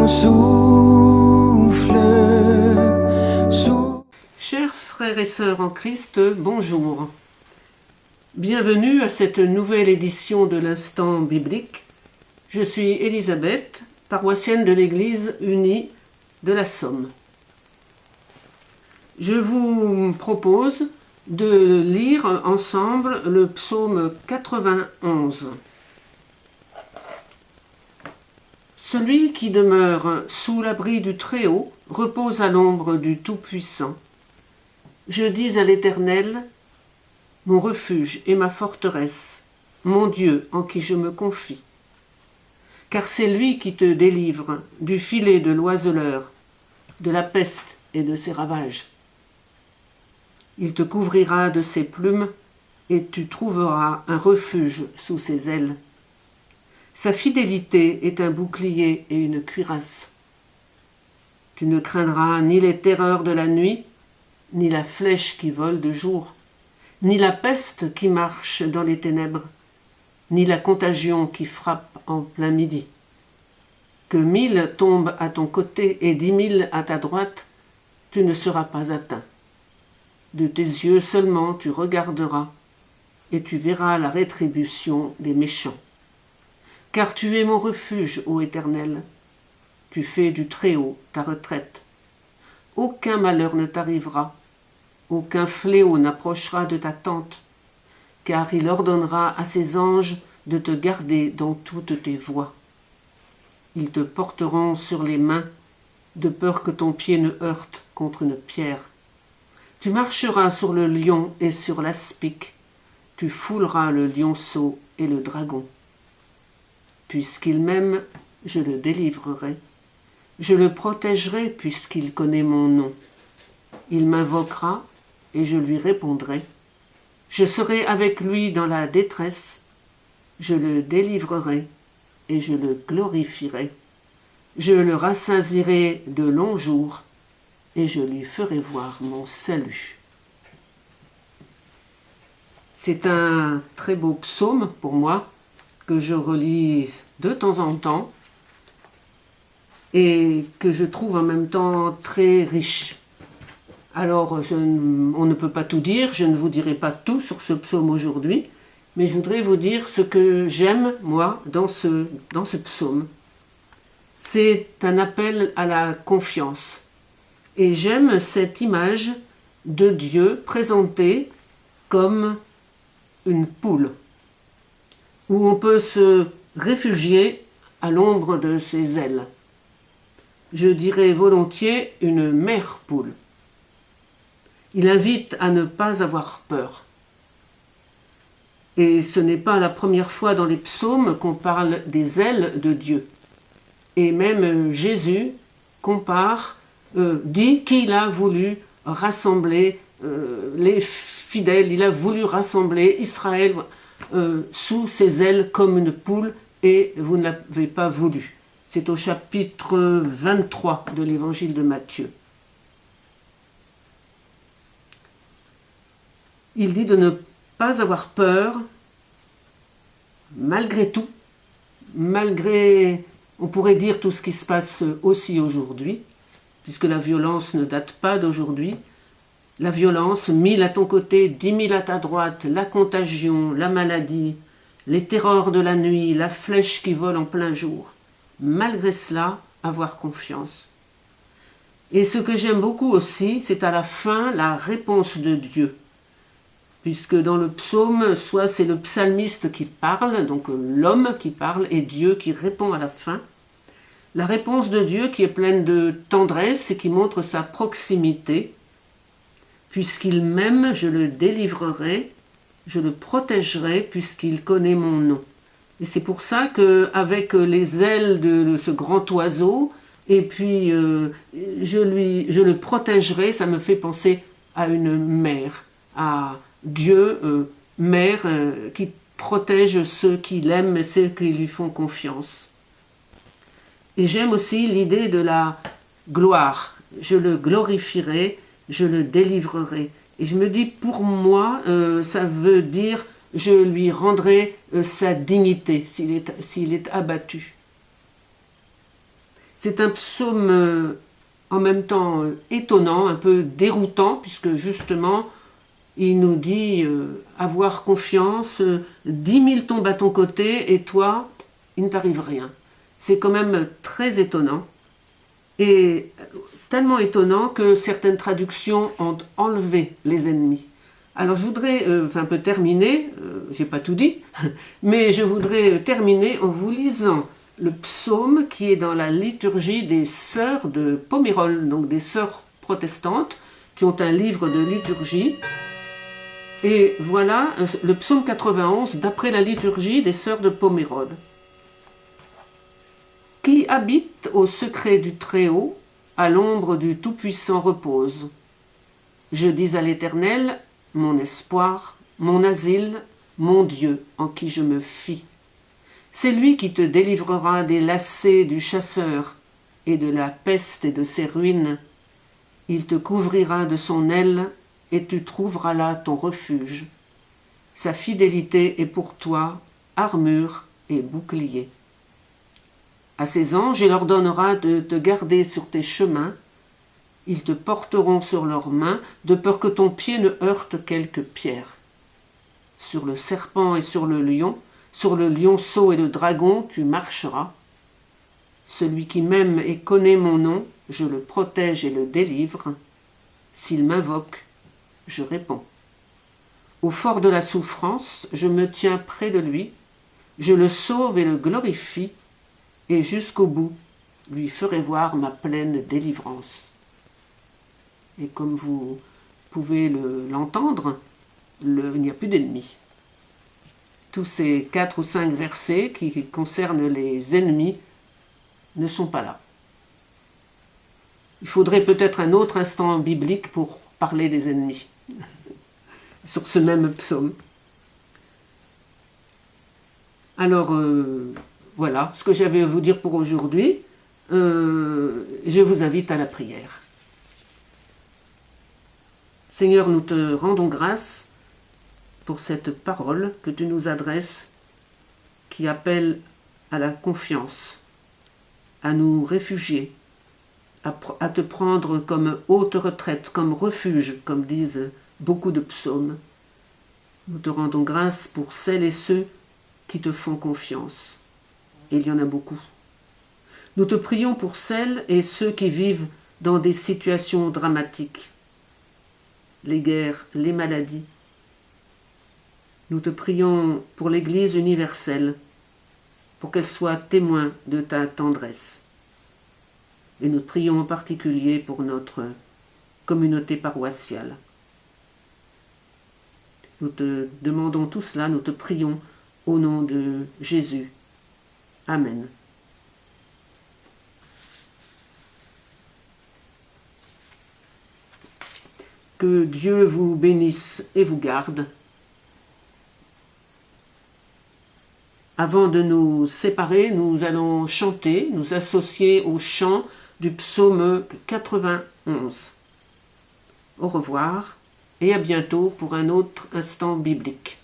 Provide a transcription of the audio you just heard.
ton souffle. Chers frères et sœurs en Christ, bonjour. Bienvenue à cette nouvelle édition de l'Instant biblique. Je suis Elisabeth, paroissienne de l'Église unie de la Somme. Je vous propose de lire ensemble le psaume 91. Celui qui demeure sous l'abri du Très-Haut repose à l'ombre du Tout-Puissant. Je dis à l'Éternel, mon refuge et ma forteresse, mon Dieu en qui je me confie. Car c'est lui qui te délivre du filet de l'oiseleur, de la peste et de ses ravages. Il te couvrira de ses plumes et tu trouveras un refuge sous ses ailes. Sa fidélité est un bouclier et une cuirasse. Tu ne craindras ni les terreurs de la nuit, ni la flèche qui vole de jour, ni la peste qui marche dans les ténèbres, ni la contagion qui frappe en plein midi. Que 1000 tombent à ton côté et 10 000 à ta droite, tu ne seras pas atteint. De tes yeux seulement tu regarderas, et tu verras la rétribution des méchants. Car tu es mon refuge, ô Éternel. Tu fais du Très-Haut ta retraite. Aucun malheur ne t'arrivera, aucun fléau n'approchera de ta tente, car il ordonnera à ses anges de te garder dans toutes tes voies. Ils te porteront sur les mains, de peur que ton pied ne heurte contre une pierre. Tu marcheras sur le lion et sur l'aspic, tu fouleras le lionceau et le dragon. Puisqu'il m'aime, je le délivrerai. Je le protégerai puisqu'il connaît mon nom. Il m'invoquera et je lui répondrai. Je serai avec lui dans la détresse. Je le délivrerai et je le glorifierai. Je le rassasierai de longs jours et je lui ferai voir mon salut. C'est un très beau psaume pour moi que je relis de temps en temps et que je trouve en même temps très riche. Alors, on ne peut pas tout dire, je ne vous dirai pas tout sur ce psaume aujourd'hui, mais je voudrais vous dire ce que j'aime, moi, dans ce psaume. C'est un appel à la confiance. Et j'aime cette image de Dieu présentée comme une poule, où on peut se réfugier à l'ombre de ses ailes. Je dirais volontiers une mère poule. Il invite à ne pas avoir peur. Et ce n'est pas la première fois dans les psaumes qu'on parle des ailes de Dieu. Et même Jésus dit qu'il a voulu rassembler les fidèles, il a voulu rassembler Israël sous ses ailes comme une poule, et vous ne l'avez pas voulu. C'est au chapitre 23 de l'évangile de Matthieu. Il dit de ne pas avoir peur, malgré tout, malgré, on pourrait dire, tout ce qui se passe aussi aujourd'hui, puisque la violence ne date pas d'aujourd'hui. La violence, 1000 à ton côté, 10 000 à ta droite, la contagion, la maladie, les terreurs de la nuit, la flèche qui vole en plein jour. Malgré cela, avoir confiance. Et ce que j'aime beaucoup aussi, c'est à la fin la réponse de Dieu. Puisque dans le psaume, soit c'est le psalmiste qui parle, donc l'homme qui parle, et Dieu qui répond à la fin. La réponse de Dieu qui est pleine de tendresse et qui montre sa proximité. Puisqu'il m'aime, je le délivrerai, je le protégerai puisqu'il connaît mon nom. Et c'est pour ça qu'avec les ailes de ce grand oiseau, et puis je le protégerai, ça me fait penser à une mère, à Dieu, mère, qui protège ceux qui l'aiment et ceux qui lui font confiance. Et j'aime aussi l'idée de la gloire. Je le glorifierai, je le délivrerai. Et je me dis, pour moi, ça veut dire, je lui rendrai sa dignité s'il est abattu. C'est un psaume en même temps étonnant, un peu déroutant, puisque justement, il nous dit avoir confiance, 10 000 tombent à ton côté et toi, il ne t'arrive rien. C'est quand même très étonnant. Et tellement étonnant que certaines traductions ont enlevé les ennemis. Alors je voudrais un peu terminer, j'ai pas tout dit, mais je voudrais terminer en vous lisant le psaume qui est dans la liturgie des sœurs de Pomerol, donc des sœurs protestantes qui ont un livre de liturgie. Et voilà le psaume 91 d'après la liturgie des sœurs de Pomerol. Qui habite au secret du Très-Haut, à l'ombre du Tout-Puissant repose. Je dis à l'Éternel, mon espoir, mon asile, mon Dieu en qui je me fie. C'est lui qui te délivrera des lacets du chasseur et de la peste et de ses ruines. Il te couvrira de son aile et tu trouveras là ton refuge. Sa fidélité est pour toi armure et bouclier. À ses anges, il leur donnera de te garder sur tes chemins. Ils te porteront sur leurs mains, de peur que ton pied ne heurte quelque pierre. Sur le serpent et sur le lionceau et le dragon, tu marcheras. Celui qui m'aime et connaît mon nom, je le protège et le délivre. S'il m'invoque, je réponds. Au fort de la souffrance, je me tiens près de lui, je le sauve et le glorifie, et jusqu'au bout, lui ferai voir ma pleine délivrance. Et comme vous pouvez l'entendre, il n'y a plus d'ennemis. Tous ces 4 ou 5 versets qui concernent les ennemis ne sont pas là. Il faudrait peut-être un autre instant biblique pour parler des ennemis, sur ce même psaume. Alors, voilà ce que j'avais à vous dire pour aujourd'hui. Je vous invite à la prière. Seigneur, nous te rendons grâce pour cette parole que tu nous adresses qui appelle à la confiance, à nous réfugier, à te prendre comme haute retraite, comme refuge, comme disent beaucoup de psaumes. Nous te rendons grâce pour celles et ceux qui te font confiance. Et il y en a beaucoup. Nous te prions pour celles et ceux qui vivent dans des situations dramatiques, les guerres, les maladies. Nous te prions pour l'Église universelle, pour qu'elle soit témoin de ta tendresse. Et nous te prions en particulier pour notre communauté paroissiale. Nous te demandons tout cela, nous te prions au nom de Jésus. Amen. Que Dieu vous bénisse et vous garde. Avant de nous séparer, nous allons chanter, nous associer au chant du psaume 91. Au revoir et à bientôt pour un autre instant biblique.